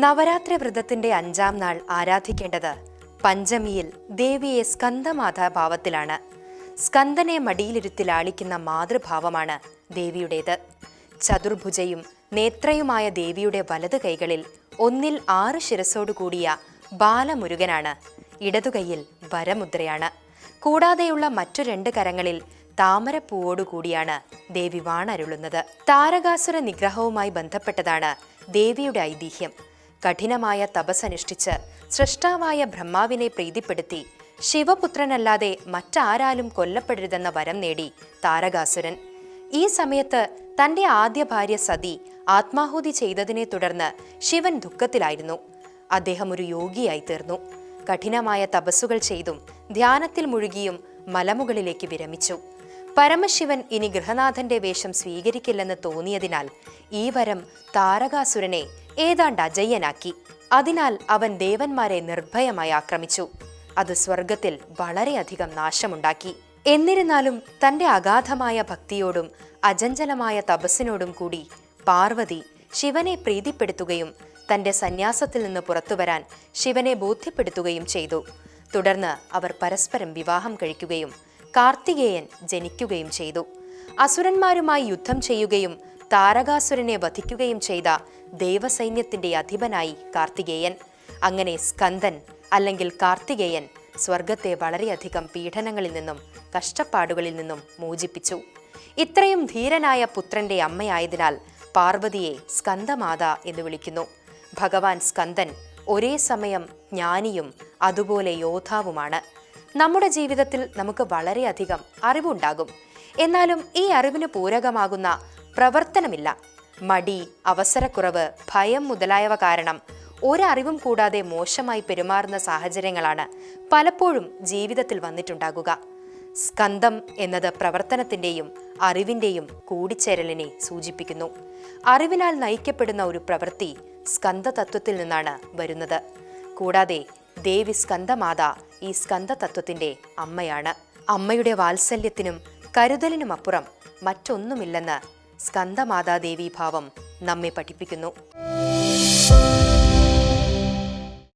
നവരാത്രി വ്രതത്തിന്റെ 5-ാം നാൾ ആരാധിക്കേണ്ടത് പഞ്ചമിയിൽ ദേവിയെ സ്കന്ദമാതാഭാവത്തിലാണ്. സ്കന്ദനെ മടിയിലിരുത്തി ലാളിക്കുന്ന മാതൃഭാവമാണ് ദേവിയുടേത്. ചതുർഭുജയും നേത്രയുമായ ദേവിയുടെ വലതു കൈകളിൽ ഒന്നിൽ 6 ശിരസോടുകൂടിയ ബാലമുരുകനാണ്. ഇടതുകൈയിൽ വരമുദ്രയാണ്. കൂടാതെയുള്ള മറ്റു 2 കരങ്ങളിൽ താമരപ്പൂവോടുകൂടിയാണ് ദേവി വാണരുളുന്നത്. താരകാസുര നിഗ്രഹവുമായി ബന്ധപ്പെട്ടതാണ് ദേവിയുടെ ഐതിഹ്യം. കഠിനമായ തപസ്സനുഷ്ഠിച്ച് സൃഷ്ടാവായ ബ്രഹ്മാവിനെ പ്രീതിപ്പെടുത്തി ശിവപുത്രനല്ലാതെ മറ്റാരാലും കൊല്ലപ്പെടരുതെന്ന വരം നേടി താരകാസുരൻ. ഈ സമയത്ത് തന്റെ ആദ്യ ഭാര്യ സതി ആത്മാഹുതി ചെയ്തതിനെ തുടർന്ന് ശിവൻ ദുഃഖത്തിലായിരുന്നു. അദ്ദേഹം ഒരു യോഗിയായി തീർന്നു. കഠിനമായ തപസ്സുകൾ ചെയ്തും ധ്യാനത്തിൽ മുഴുകിയും മലമുകളിലേക്ക് വിരമിച്ചു. പരമശിവൻ ഇനി ഗൃഹനാഥന്റെ വേഷം സ്വീകരിക്കില്ലെന്ന് തോന്നിയതിനാൽ ഈ വരം താരകാസുരനെ ഏതാണ്ട് അജയ്യനാക്കി. അതിനാൽ അവൻ ദേവന്മാരെ നിർഭയമായി ആക്രമിച്ചു. അത് സ്വർഗത്തിൽ വളരെയധികം നാശമുണ്ടാക്കി. എന്നിരുന്നാലും തന്റെ അഗാധമായ ഭക്തിയോടും അചഞ്ചലമായ തപസ്സിനോടും കൂടി പാർവതി ശിവനെ പ്രീതിപ്പെടുത്തുകയും തന്റെ സന്യാസത്തിൽ നിന്ന് പുറത്തുവരാൻ ശിവനെ ബോധ്യപ്പെടുത്തുകയും ചെയ്തു. തുടർന്ന് അവർ പരസ്പരം വിവാഹം കഴിക്കുകയും കാർത്തികേയൻ ജനിക്കുകയും ചെയ്തു. അസുരന്മാരുമായി യുദ്ധം ചെയ്യുകയും താരകാസുരനെ വധിക്കുകയും ചെയ്ത ദേവസൈന്യത്തിന്റെ അധിപനായി കാർത്തികേയൻ. അങ്ങനെ സ്കന്ദൻ അല്ലെങ്കിൽ കാർത്തികേയൻ സ്വർഗത്തെ വളരെയധികം പീഡനങ്ങളിൽ നിന്നും കഷ്ടപ്പാടുകളിൽ നിന്നും മോചിപ്പിച്ചു. ഇത്രയും ധീരനായ പുത്രന്റെ അമ്മയായതിനാൽ പാർവതിയെ സ്കന്ദമാത എന്ന് വിളിക്കുന്നു. ഭഗവാൻ സ്കന്ദൻ ഒരേ സമയം ജ്ഞാനിയും അതുപോലെ യോദ്ധാവുമാണ്. നമ്മുടെ ജീവിതത്തിൽ നമുക്ക് വളരെയധികം അറിവുണ്ടാകും. എന്നാലും ഈ അറിവിന് പൂരകമാകുന്ന പ്രവർത്തനമില്ല. മടി, അവസരക്കുറവ്, ഭയം മുതലായവ കാരണം ഒരറിവും കൂടാതെ മോശമായി പെരുമാറുന്ന സാഹചര്യങ്ങളാണ് പലപ്പോഴും ജീവിതത്തിൽ വന്നിട്ടുണ്ടാകുക. സ്കന്ദം എന്നത് പ്രവർത്തനത്തിന്റെയും അറിവിന്റെയും കൂടിച്ചേരലിനെ സൂചിപ്പിക്കുന്നു. അറിവിനാൽ നയിക്കപ്പെടുന്ന ഒരു പ്രവൃത്തി സ്കന്ദതത്വത്തിൽ നിന്നാണ് വരുന്നത്. കൂടാതെ ദേവി സ്കന്ദമാത ഈ സ്കന്ദതത്വത്തിന്റെ അമ്മയാണ്. അമ്മയുടെ വാത്സല്യത്തിനും കരുതലിനുമപ്പുറം മറ്റൊന്നുമില്ലെന്ന് സ്കന്ദമാതാദേവീഭാവം നമ്മെ പഠിപ്പിക്കുന്നു.